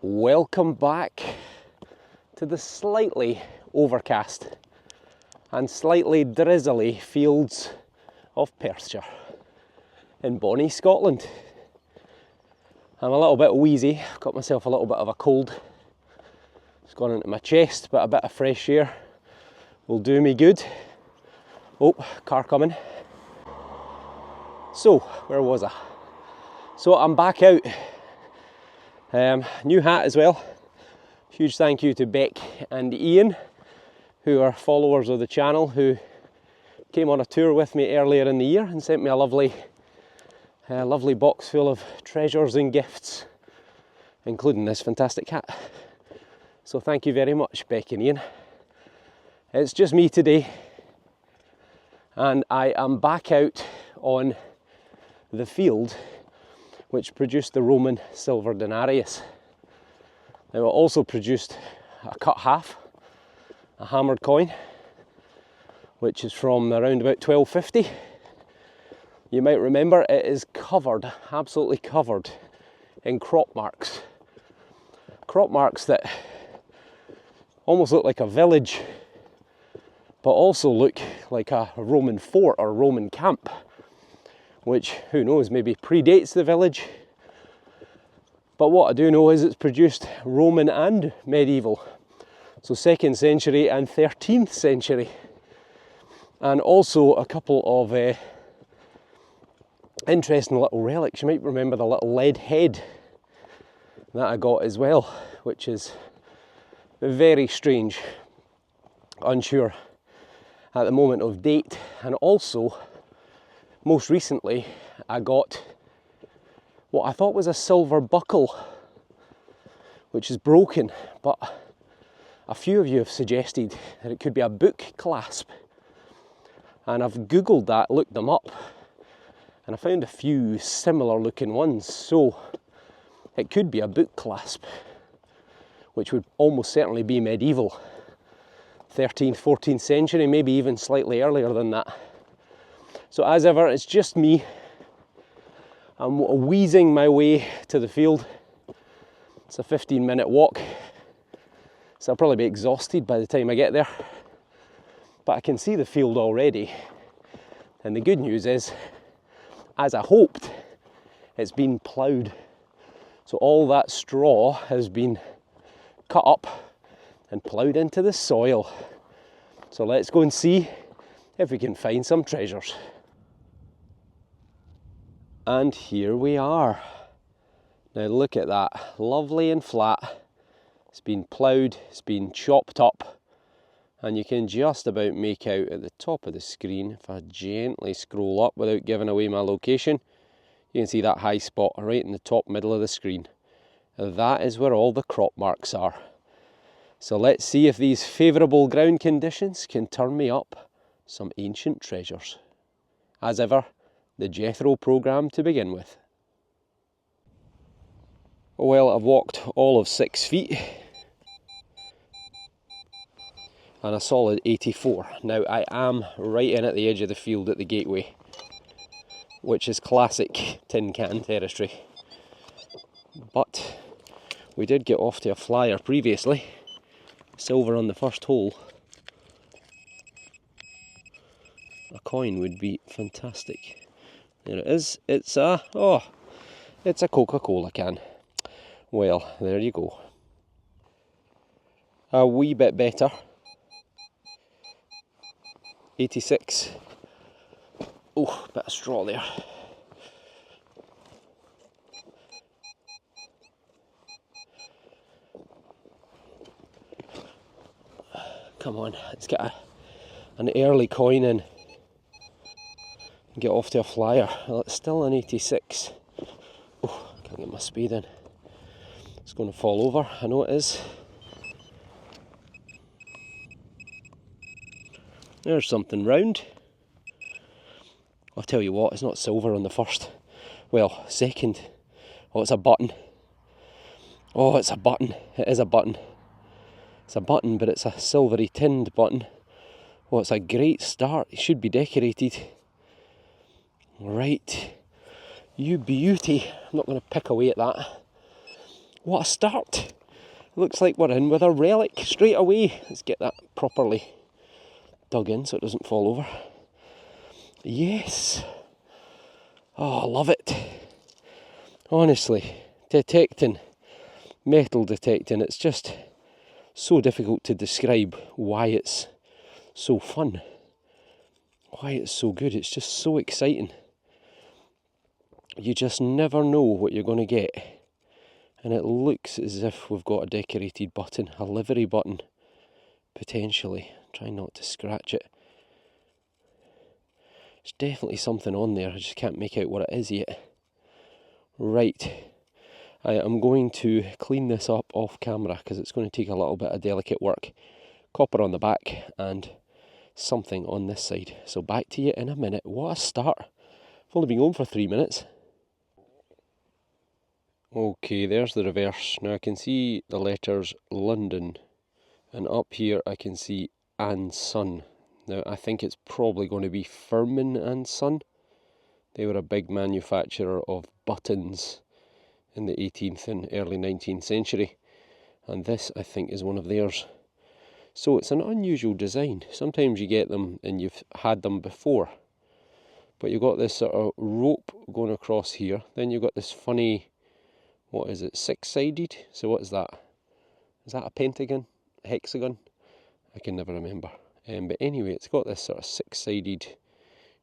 Welcome back to the slightly overcast and slightly drizzly fields of Perthshire in bonnie Scotland. I'm a little bit wheezy, I've got myself a little bit of a cold. It's gone into my chest, but a bit of fresh air will do me good. Oh, car coming. So, where was I? So I'm back out. New hat as well. Huge thank you to Beck and Ian, who are followers of the channel, who came on a tour with me earlier in the year and sent me a lovely box full of treasures and gifts, including this fantastic hat. So thank you very much, Beck and Ian. It's just me today, and I am back out on the field which produced the Roman silver denarius. Now it also produced a cut half, a hammered coin, which is from around about 1250. You might remember it is covered, absolutely covered in crop marks. Crop marks that almost look like a village, but also look like a Roman fort or Roman camp, which, who knows, maybe predates the village. But what I do know is it's produced Roman and medieval, so 2nd century and 13th century. And also a couple of interesting little relics. You might remember the little lead head that I got as well, which is very strange, unsure at the moment of date. And also, most recently, I got what I thought was a silver buckle, which is broken, but a few of you have suggested that it could be a book clasp. And I've googled that, looked them up, and I found a few similar looking ones. So it could be a book clasp, which would almost certainly be medieval, 13th, 14th century, maybe even slightly earlier than that. So as ever, it's just me. I'm wheezing my way to the field. It's a 15-minute walk, so I'll probably be exhausted by the time I get there. But I can see the field already. And the good news is, as I hoped, it's been ploughed. So all that straw has been cut up and ploughed into the soil. So let's go and see if we can find some treasures. And here we are. Now look at that, lovely and flat. It's been ploughed, it's been chopped up, and you can just about make out at the top of the screen, if I gently scroll up without giving away my location, you can see that high spot right in the top middle of the screen. That is where all the crop marks are. So let's see if these favourable ground conditions can turn me up some ancient treasures. As ever, the Jethro programme to begin with. Well, I've walked all of 6 feet and a solid 84. Now I am right in at the edge of the field at the gateway, which is classic tin can territory. But we did get off to a flyer previously. Silver on the first hole. A coin would be fantastic. There it is. It's a Coca-Cola can. Well, there you go. A wee bit better. 86. Oh, bit of straw there. Come on, let's get an early coin in. Get off to a flyer. Well, it's still an 86. Oh, I can't get my speed in. It's going to fall over, I know it is. There's something round. I'll tell you what, it's not silver on the first. Well, second. Oh, it's a button. Oh, it's a button. It is a button. It's a button, but it's a silvery tinned button. Oh, it's a great start. It should be decorated. Right, you beauty. I'm not going to pick away at that. What a start! Looks like we're in with a relic straight away. Let's get that properly dug in so it doesn't fall over. Yes! Oh, I love it. Honestly, metal detecting, it's just so difficult to describe why it's so fun. Why it's so good. It's just so exciting. You just never know what you're going to get. And it looks as if we've got a decorated button, a livery button, potentially. Try not to scratch it. There's definitely something on there, I just can't make out what it is yet. Right, I am going to clean this up off camera because it's going to take a little bit of delicate work. Copper on the back and something on this side. So back to you in a minute. What a start. I've only been going for 3 minutes. Okay, there's the reverse. Now I can see the letters London, and up here I can see and Son. Now I think it's probably going to be Furman and Son. They were a big manufacturer of buttons in the 18th and early 19th century, and this I think is one of theirs. So it's an unusual design. Sometimes you get them and you've had them before, but you've got this sort of rope going across here, then you've got this funny, what is it, 6-sided? So what is that? Is that a pentagon? A hexagon? I can never remember. But anyway, it's got this sort of 6-sided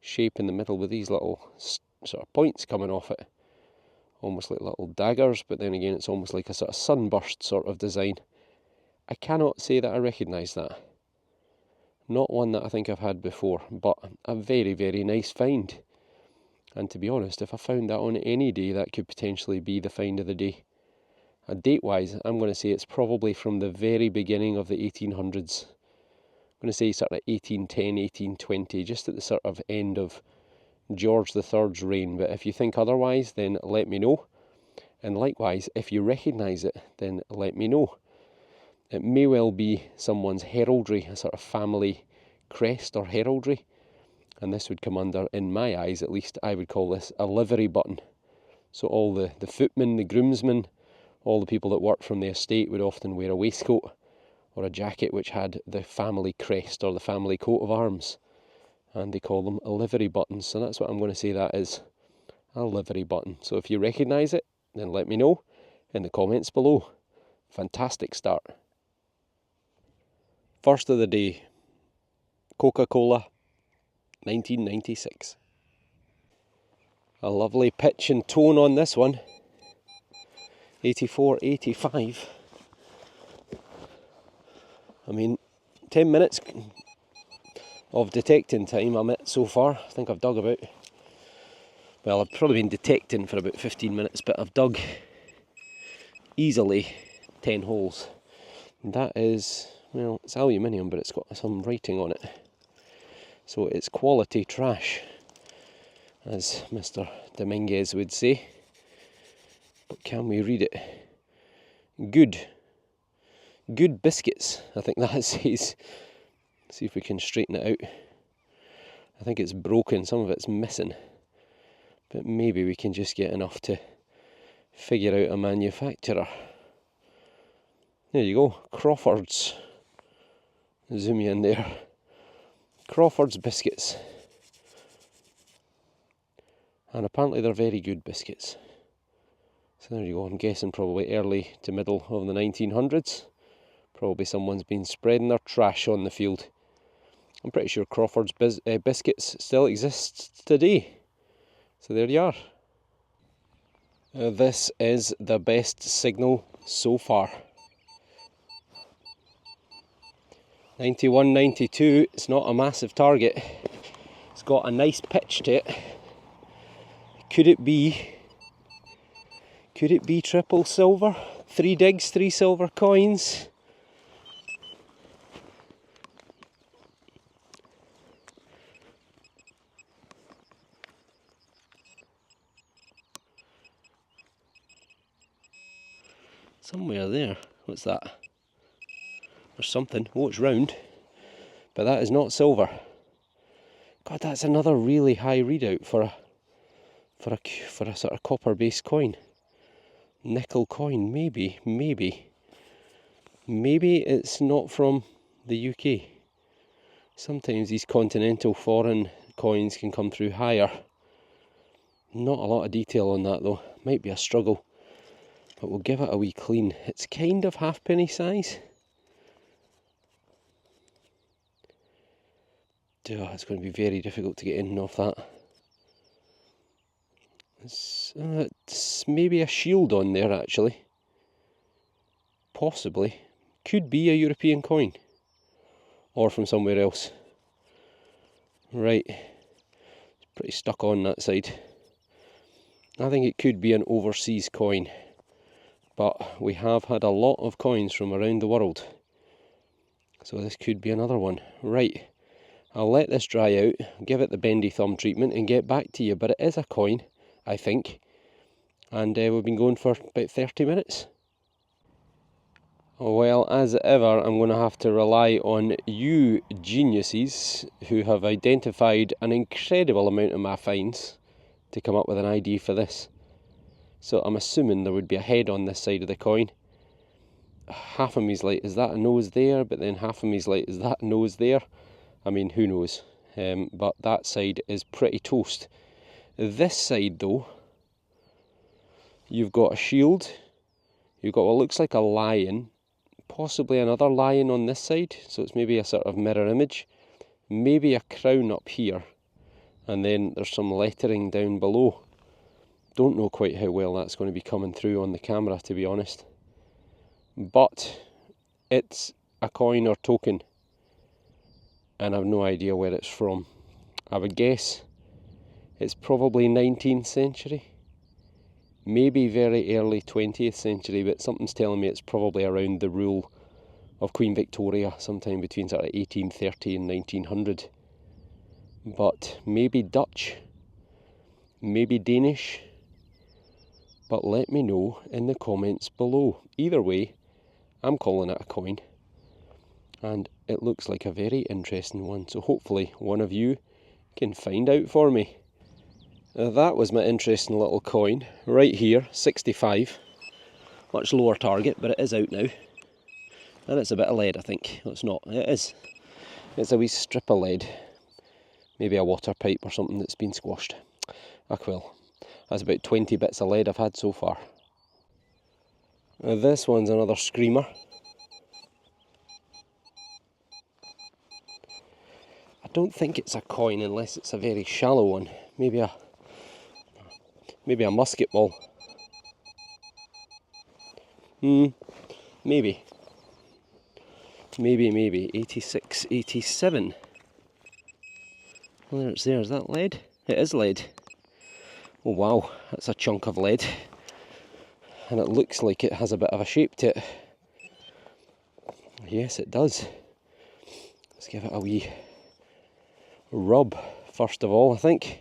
shape in the middle with these little sort of points coming off it. Almost like little daggers, but then again it's almost like a sort of sunburst sort of design. I cannot say that I recognise that. Not one that I think I've had before, but a very, very nice find. And to be honest, if I found that on any day, that could potentially be the find of the day. Date-wise, I'm going to say it's probably from the very beginning of the 1800s. I'm going to say sort of 1810, 1820, just at the sort of end of George III's reign. But if you think otherwise, then let me know. And likewise, if you recognise it, then let me know. It may well be someone's heraldry, a sort of family crest or heraldry. And this would come under, in my eyes at least, I would call this a livery button. So all the footmen, the groomsmen, all the people that worked from the estate would often wear a waistcoat or a jacket which had the family crest or the family coat of arms. And they call them a livery buttons. So that's what I'm going to say that is, a livery button. So if you recognise it, then let me know in the comments below. Fantastic start. First of the day, Coca-Cola, 1996. A lovely pitch and tone on this one. 84, 85. I mean, 10 minutes of detecting time I'm at so far. I think I've dug about, well, I've probably been detecting for about 15 minutes, but I've dug easily 10 holes. And that is, well, it's aluminium, but it's got some writing on it. So it's quality trash, as Mr. Dominguez would say. But can we read it? Good. Good biscuits, I think that says. See if we can straighten it out. I think it's broken, some of it's missing. But maybe we can just get enough to figure out a manufacturer. There you go, Crawford's. Zoom you in there. Crawford's biscuits. And apparently they're very good biscuits. So there you go, I'm guessing probably early to middle of the 1900s. Probably someone's been spreading their trash on the field. I'm pretty sure Crawford's biscuits still exists today. So there you are. This is the best signal so far. 91, 92, it's not a massive target. It's got a nice pitch to it. Could it be triple silver? 3 digs, 3 silver coins. Somewhere there. What's that? There's something. Oh, it's round. But that is not silver. God, that's another really high readout for a sort of copper-based coin. nickel coin, maybe it's not from the UK. Sometimes these continental foreign coins can come through higher. Not a lot of detail on that though, might be a struggle, but we'll give it a wee clean. It's kind of halfpenny size. Oh, it's going to be very difficult to get in and off that. It's maybe a shield on there actually. Possibly. Could be a European coin. Or from somewhere else. Right. It's pretty stuck on that side. I think it could be an overseas coin. But we have had a lot of coins from around the world. So this could be another one. Right. I'll let this dry out, give it the bendy thumb treatment and get back to you. But it is a coin, I think. And we've been going for about 30 minutes. Well, as ever, I'm going to have to rely on you geniuses who have identified an incredible amount of my finds to come up with an ID for this. So I'm assuming there would be a head on this side of the coin. Half of me's like, is that a nose there? But then half of me's like, is that a nose there? I mean, who knows? But that side is pretty toast. This side though, you've got a shield, you've got what looks like a lion, possibly another lion on this side, so it's maybe a sort of mirror image, maybe a crown up here, and then there's some lettering down below. Don't know quite how well that's going to be coming through on the camera, to be honest. But it's a coin or token, and I've no idea where it's from. I would guess it's probably 19th century, maybe very early 20th century, but something's telling me it's probably around the rule of Queen Victoria, sometime between sort of 1830 and 1900. But maybe Dutch, maybe Danish, but let me know in the comments below. Either way, I'm calling it a coin, and it looks like a very interesting one, so hopefully one of you can find out for me. That was my interesting little coin, right here, 65, much lower target, but it is out now. And it's a bit of lead, I think. No, it's not, it is. It's a wee strip of lead, maybe a water pipe or something that's been squashed. Ah well, that's about 20 bits of lead I've had so far. This one's another screamer. I don't think it's a coin unless it's a very shallow one. Maybe a musket ball. Maybe. 86, 87. Well, there, is that lead? It is lead. Oh wow, that's a chunk of lead. And it looks like it has a bit of a shape to it. Yes, it does. Let's give it a wee rub first of all, I think.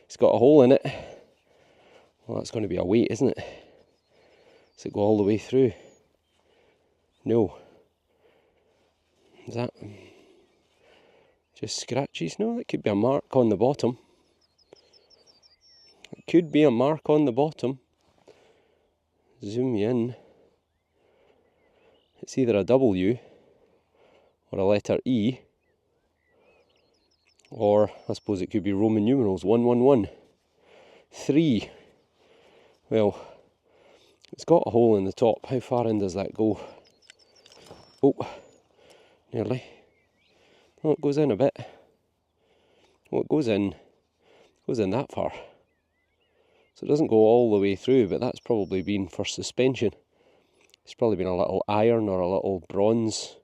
It's got a hole in it. Well, that's going to be a weight, isn't it? Does it go all the way through? No. Is that just scratches? No, that could be a mark on the bottom. It could be a mark on the bottom. Zoom you in. It's either a W or a letter E, or I suppose it could be Roman numerals, 111, 3. Well, it's got a hole in the top. How far in does that go? Oh, nearly. Oh, it goes in a bit. Oh, it goes in that far. So it doesn't go all the way through, but that's probably been for suspension. It's probably been a little iron or a little bronze,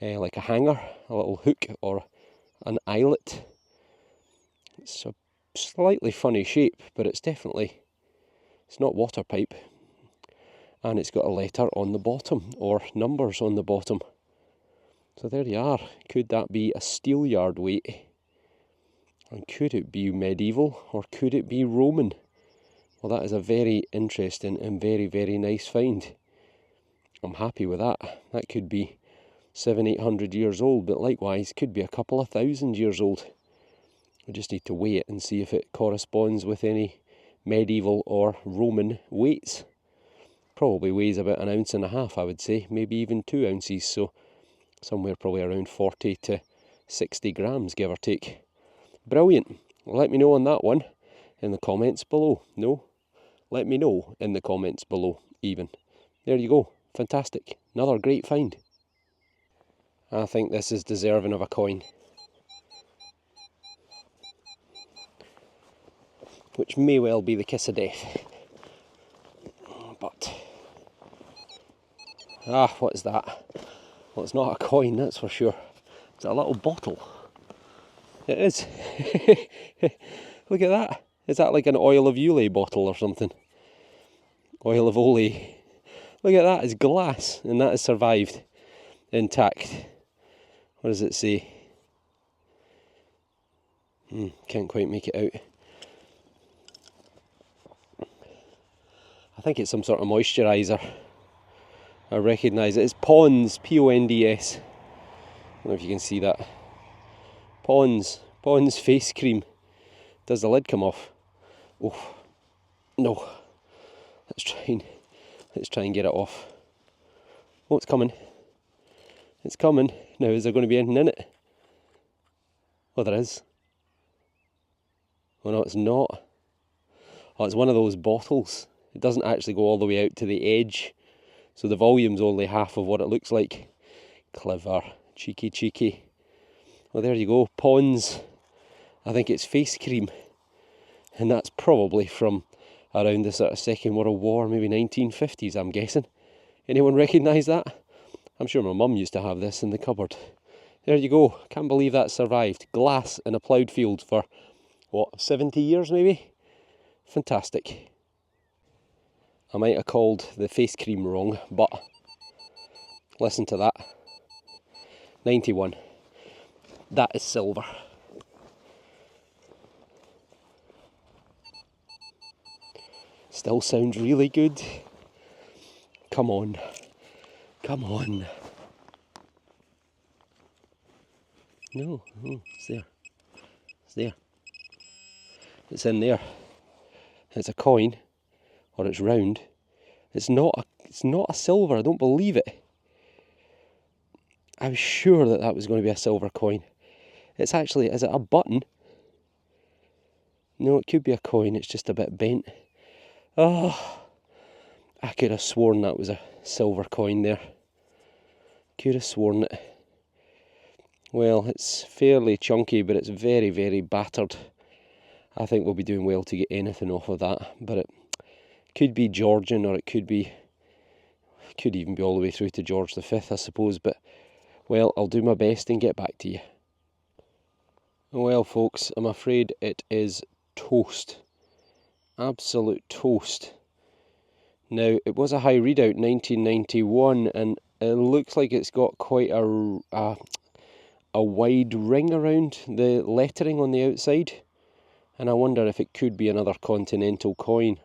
like a hanger, a little hook or an eyelet. It's a slightly funny shape, but it's not water pipe. And it's got a letter on the bottom, or numbers on the bottom. So there you are. Could that be a steelyard weight? And could it be medieval, or could it be Roman? Well, that is a very interesting and very, very nice find. I'm happy with that. That could be 700-800 years old, but likewise could be a couple of thousand years old. We just need to weigh it and see if it corresponds with any medieval or Roman weights. probably weighs about 1.5 ounces, I would say, maybe even 2 ounces, so somewhere probably around 40 to 60 grams, give or take. Brilliant. Let me know on that one in the comments below. No? Let me know in the comments below, even. There you go. Fantastic. Another great find. I think this is deserving of a coin. Which may well be the kiss of death. But... what is that? Well, it's not a coin, that's for sure. It's a little bottle. It is. Look at that. Is that like an oil of Olay bottle or something? Oil of Olay. Look at that, it's glass, and that has survived intact. What does it say? Can't quite make it out. I think it's some sort of moisturiser. I recognise it. It's Pond's, P-O-N-D-S. I don't know if you can see that. Pond's face cream. Does the lid come off? Oh, no. Let's try and get it off. Oh, it's coming. It's coming. Now, is there going to be anything in it? Oh, there is. Oh, no, it's not. Oh, it's one of those bottles. It doesn't actually go all the way out to the edge. So the volume's only half of what it looks like. Clever. Cheeky, cheeky. Well, there you go. Pond's. I think it's face cream. And that's probably from around the sort of Second World War, maybe 1950s, I'm guessing. Anyone recognise that? I'm sure my mum used to have this in the cupboard. There you go. Can't believe that survived. Glass in a ploughed field for, what, 70 years maybe? Fantastic. I might have called the face cream wrong, but listen to that. 91. That is silver. Still sounds really good. Come on. Come on. No, it's there. It's there. It's in there. It's a coin, or it's round. It's not a silver, I don't believe it. I was sure that was going to be a silver coin. It's actually, is it a button? No, it could be a coin, it's just a bit bent. Oh, I could have sworn that was a silver coin there. Could have sworn it. Well, it's fairly chunky, but it's very, very battered. I think we'll be doing well to get anything off of that. But it could be Georgian, or it could even be all the way through to George V, I suppose. But, well, I'll do my best and get back to you. Well, folks, I'm afraid it is toast. Absolute toast. Now, it was a high readout, 1991, and it looks like it's got quite a wide ring around the lettering on the outside. And I wonder if it could be another continental coin.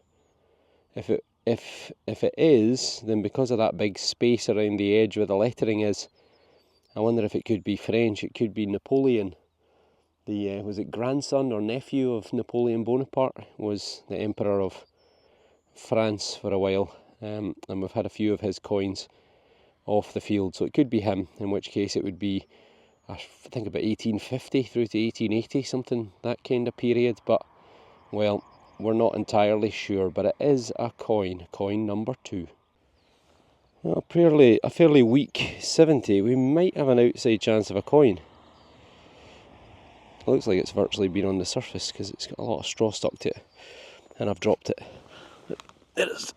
If it is, then because of that big space around the edge where the lettering is, I wonder if it could be French. It could be Napoleon. Was it grandson or nephew of Napoleon Bonaparte, was the emperor of France for a while, and we've had a few of his coins off the field, so it could be him, in which case it would be, I think, about 1850 through to 1880, something, that kind of period. But, well, we're not entirely sure, but it is a coin number 2. Well, a fairly weak 70. We might have an outside chance of a coin. It looks like it's virtually been on the surface because it's got a lot of straw stuck to it, and I've dropped it. It is.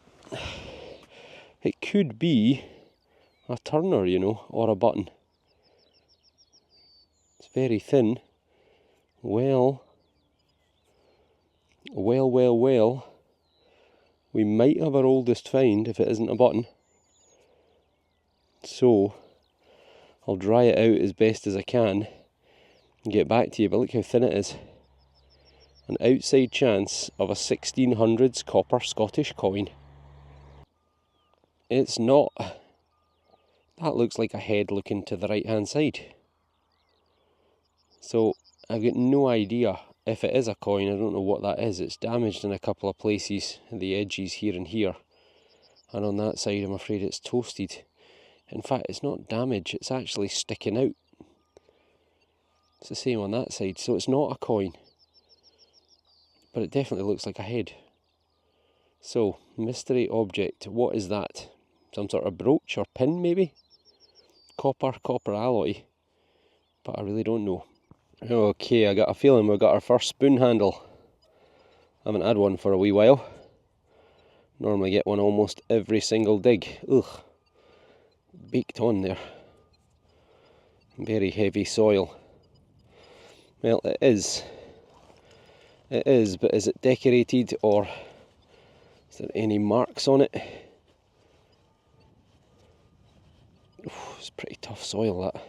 It could be a turner, you know, or a button. It's very thin. Well. We might have our oldest find if it isn't a button. So, I'll dry it out as best as I can and get back to you, but look how thin it is. An outside chance of a 1600s copper Scottish coin. It's not. That looks like a head looking to the right hand side. So I've got no idea if it is a coin. I don't know what that is. It's damaged in a couple of places, the edges here and here. And on that side, I'm afraid it's toasted. In fact, it's not damage, it's actually sticking out. It's the same on that side, so it's not a coin. But it definitely looks like a head. So, mystery object, what is that? Some sort of brooch or pin maybe? Copper alloy. But I really don't know. Okay, I got a feeling we've got our first spoon handle. I haven't had one for a wee while. Normally get one almost every single dig. Ugh. Baked on there. Very heavy soil. Well, it is. It is, but is it decorated or is there any marks on it? Oof, it's pretty tough soil, that.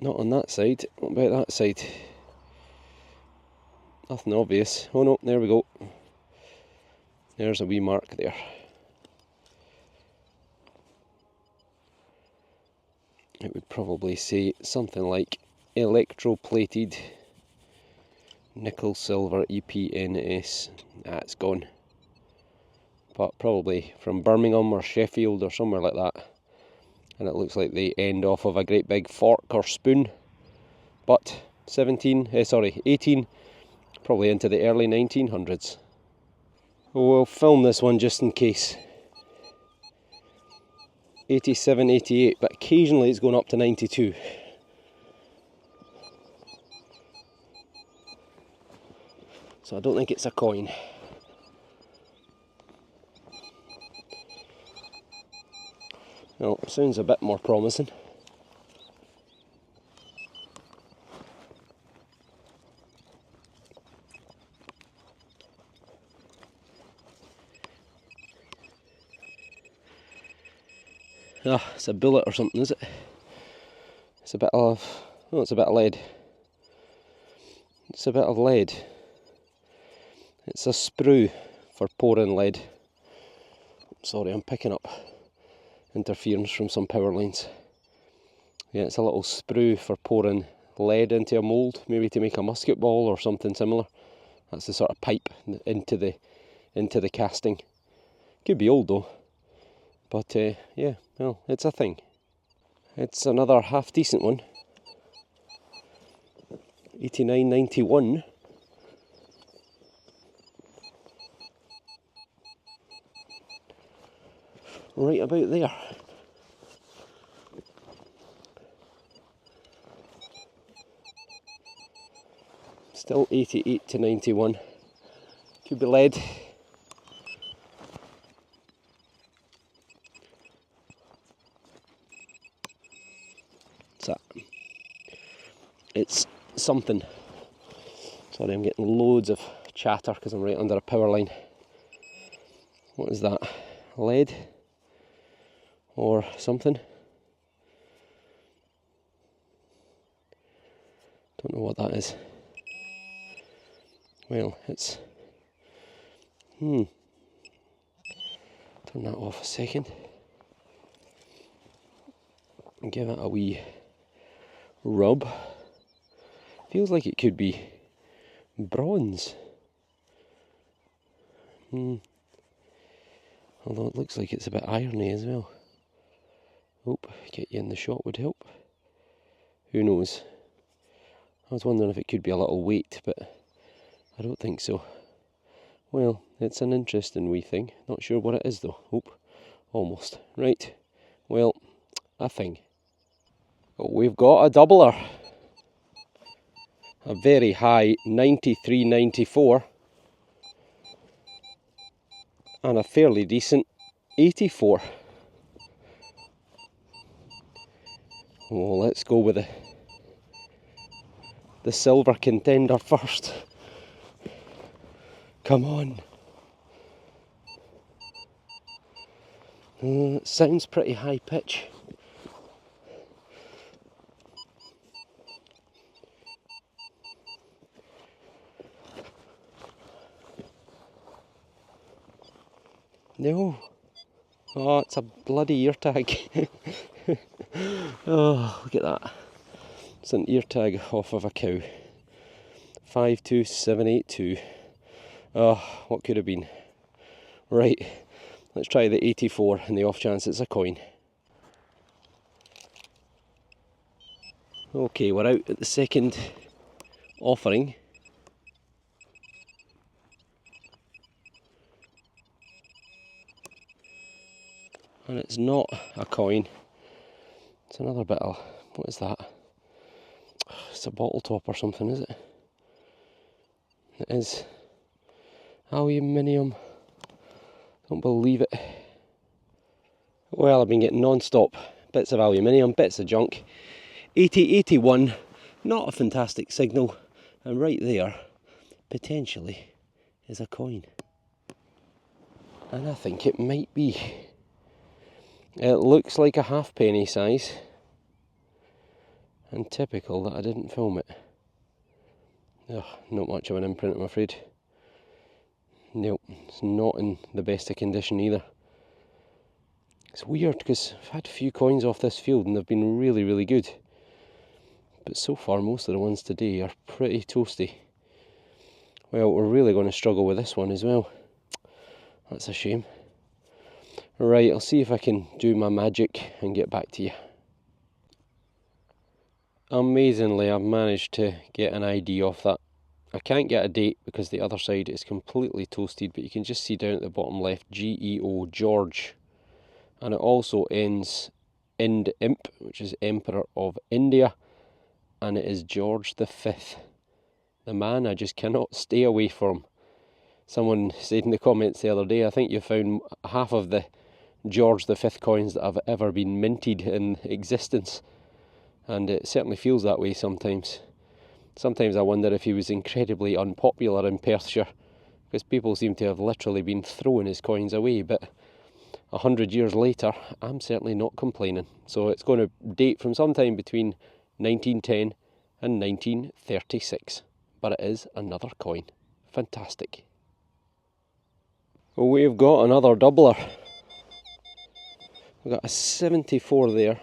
Not on that side. What about that side? Nothing obvious. Oh no, there we go. There's a wee mark there. It would probably say something like electroplated nickel silver EPNS. Ah, it's gone. But probably from Birmingham or Sheffield or somewhere like that. And it looks like the end off of a great big fork or spoon. But 18, probably into the early 1900s. We'll film this one just in case. 87, 88, but occasionally it's going up to 92. So I don't think it's a coin. Well, sounds a bit more promising. Ah, it's a bullet or something, is it? It's a bit of... oh, it's a bit of lead. It's a bit of lead. It's a sprue for pouring lead. Sorry, I'm picking up interference from some power lines. Yeah, it's a little sprue for pouring lead into a mould, maybe to make a musket ball or something similar. That's the sort of pipe into the casting. Could be old though. But yeah, well, it's a thing. It's another half decent one. 89.91. Right about there. Still 88 to 91. Could be lead. What's that? It's something. Sorry, I'm getting loads of chatter because I'm right under a power line. What is that? Lead? Or something? Don't know what that is. Well, it's... Turn that off a second. And give it a wee rub. Feels like it could be bronze. Although it looks like it's a bit irony as well. Hope get you in the shot would help. Who knows? I was wondering if it could be a little weight, but I don't think so. Well, it's an interesting wee thing. Not sure what it is though. Hope. Almost. Right. Well, a thing. Oh, we've got a doubler. A very high 93.94. And a fairly decent 84. Well, let's go with the silver contender first. Come on. It sounds pretty high pitch. No. Oh, it's a bloody ear tag. Oh, look at that. It's an ear tag off of a cow. 52782. Oh, what could have been? Right, let's try the 84 in the off chance it's a coin. Okay, we're out at the second offering. And it's not a coin. It's another bit of, what is that? It's a bottle top or something, is it? It is. Aluminium. Don't believe it. Well, I've been getting non-stop bits of aluminium, bits of junk. 8081, not a fantastic signal. And right there, potentially, is a coin. And I think it might be. It looks like a halfpenny size. And typical that I didn't film it. Ugh, not much of an imprint, I'm afraid. Nope, it's not in the best of condition either. It's weird because I've had a few coins off this field and they've been really, really good. But so far, most of the ones today are pretty toasty. Well, we're really going to struggle with this one as well. That's a shame. Right, I'll see if I can do my magic and get back to you. Amazingly, I've managed to get an ID off that. I can't get a date because the other side is completely toasted, but you can just see down at the bottom left, GEO, George. And it also ends Ind Imp, which is Emperor of India, and it is George V. The man I just cannot stay away from. Someone said in the comments the other day, I think you found half of the George V coins that have ever been minted in existence. And it certainly feels that way sometimes. Sometimes I wonder if he was incredibly unpopular in Perthshire, because people seem to have literally been throwing his coins away, but 100 years later, I'm certainly not complaining. So it's going to date from sometime between 1910 and 1936. But it is another coin. Fantastic. Well, we've got another doubler. We've got a 74 there.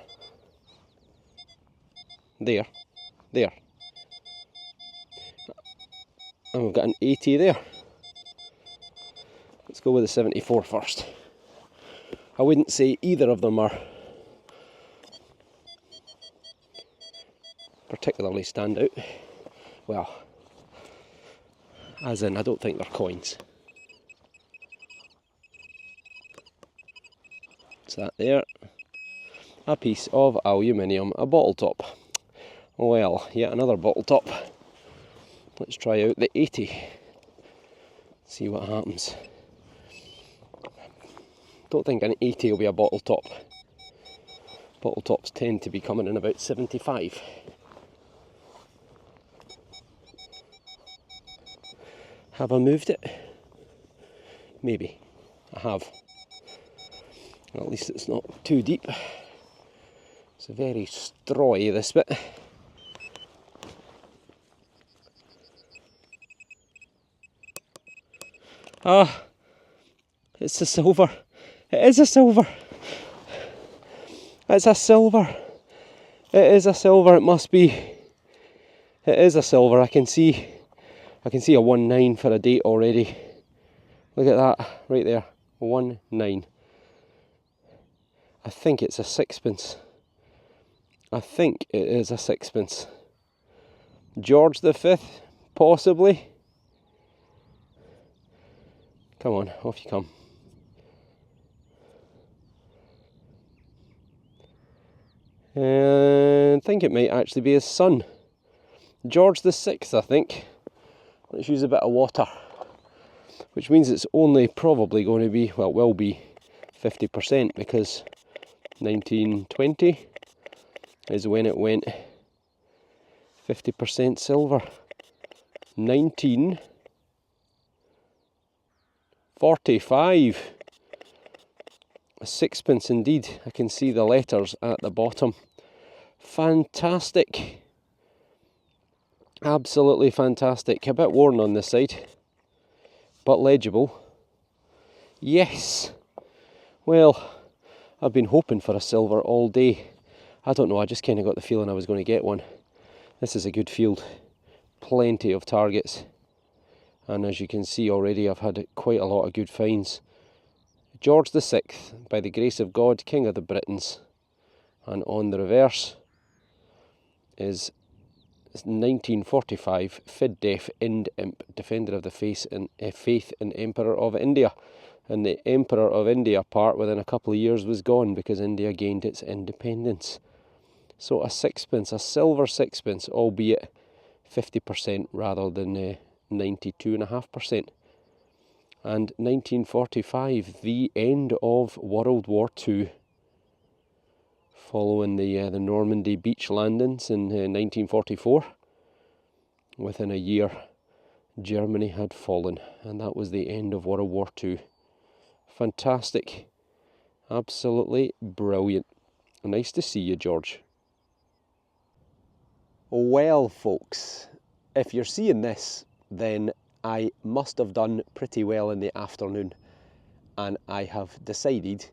There. And we've got an 80 there. Let's go with the 74 first. I wouldn't say either of them are particularly stand out. Well, as in, I don't think they're coins. What's that there? A piece of aluminium, a bottle top. Well, yet another bottle top. Let's try out the 80. See what happens. Don't think an 80 will be a bottle top. Bottle tops tend to be coming in about 75. Have I moved it? Maybe. I have. Well, at least it's not too deep. It's very strawy, this bit. Ah, it's a silver. It is a silver. It's a silver. It is a silver. It must be. It is a silver. I can see a 19 for a date already. Look at that right there. 19. I think it's a sixpence. I think it is a sixpence. George V, possibly. Come on, off you come. And I think it might actually be his son. George VI, I think. Let's use a bit of water. Which means it's only probably going to be, well, it will be 50% because 1920 is when it went 50% silver. 1945. A sixpence indeed. I can see the letters at the bottom. Fantastic. Absolutely fantastic. A bit worn on this side, but legible. Yes. Well, I've been hoping for a silver all day. I don't know, I just kind of got the feeling I was going to get one. This is a good field. Plenty of targets. And as you can see already, I've had quite a lot of good finds. George VI, by the grace of God, King of the Britons. And on the reverse is 1945, Fid Def Ind Imp, Defender of the Faith and Emperor of India. And the Emperor of India part within a couple of years was gone because India gained its independence. So a sixpence, a silver sixpence, albeit 50% rather than 92.5%. And 1945, the end of World War II. Following the Normandy beach landings in 1944. Within a year, Germany had fallen, and that was the end of World War II. Fantastic. Absolutely brilliant. Nice to see you, George. Well, folks, if you're seeing this, then I must have done pretty well in the afternoon, and I have decided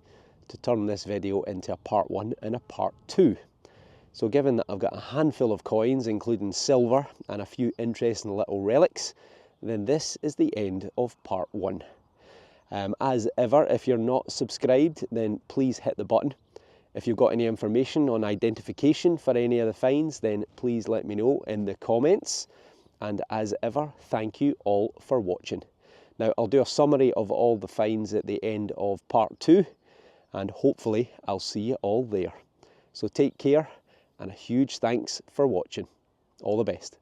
to turn this video into a part 1 and a part 2. So given that I've got a handful of coins, including silver and a few interesting little relics, then this is the end of part 1. As ever, if you're not subscribed, then please hit the button. If you've got any information on identification for any of the finds, then please let me know in the comments. And as ever, thank you all for watching. Now, I'll do a summary of all the finds at the end of part 2, and hopefully I'll see you all there. So take care, and a huge thanks for watching. All the best.